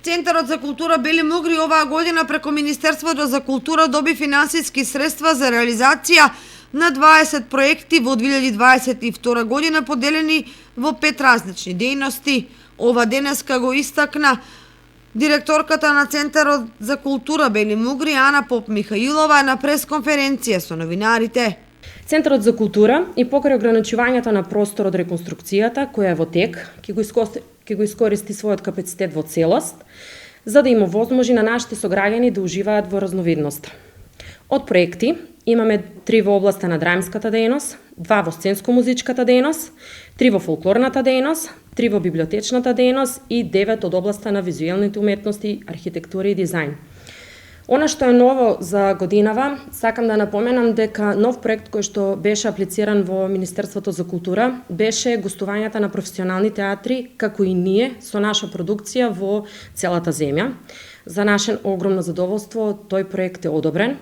Центарот за култура Бели Мугри оваа година преку Министерството за култура доби финансиски средства за реализација на 20 проекти во 2022 година поделени во 5 различни дејности. Ова денеска го истакна директорката на Центарот за култура Бели Мугри Ана Поп-Михаилова на пресконференција со новинарите. Центарот за култура и покрај ограничувањето на простор од реконструкцијата, која е во тек, ќе го искористи својот капацитет во целост, за да им овозможи на нашите сограѓани да уживаат во разновидност. Од проекти имаме 3 во областа на драмската дејност, 2 во сценско-музичката дејност, 3 во фолклорната дејност, 3 во библиотечната дејност и 9 од областа на визуелните уметности, архитектура и дизајн. Она што е ново за годинава, сакам да напоменам дека нов проект кој што беше аплициран во Министерството за култура беше гостувањата на професионални театри, како и ние, со наша продукција во целата земја. За наше огромно задоволство тој проект е одобрен,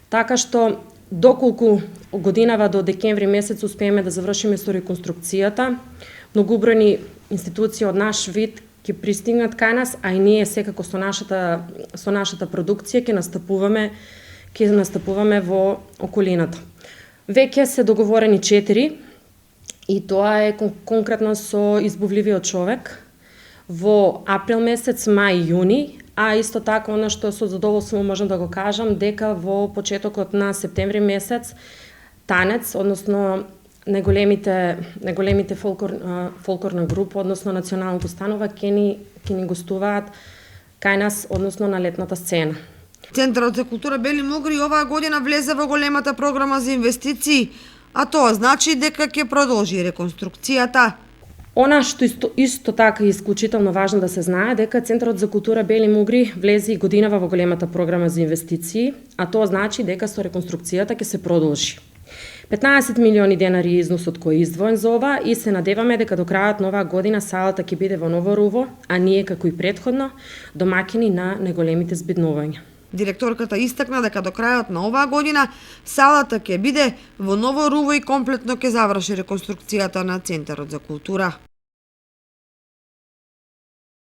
така што доколку годинава до декември месец успееме да завршиме со реконструкцијата, многобројни институции од наш вид ќе пристигнат кај нас, а и ние секако со нашата продукција ќе настапуваме во околината. Веќе се договорени 4 и тоа е конкретно со избувливиот човек во април месец, мај и јуни, а исто така она што со задоволство можам да го кажам дека во почетокот на септември месец Танец, односно најголемите фолклорна група, односно националното станува, ќе ни гостуваат кај нас, односно на летната сцена. Центарот за култура Бели Мугри оваа година влезе во големата програма за инвестиции, а тоа значи дека ќе продолжи реконструкцијата. Она што исто така е исклучително важно да се знае дека Центарот за култура Бели Мугри влезе и годинава во големата програма за инвестиции, а тоа значи дека со реконструкцијата ќе се продолжи. 15 милиони денари е износот кој е издвоен за ова и се надеваме дека до крајот на оваа година салата ќе биде во ново руво, а ние како и претходно домаќини на најголемите збиднувања. Директорката истакна дека до крајот на оваа година салата ќе биде во ново руво и комплетно ќе заврши реконструкцијата на Центарот за култура.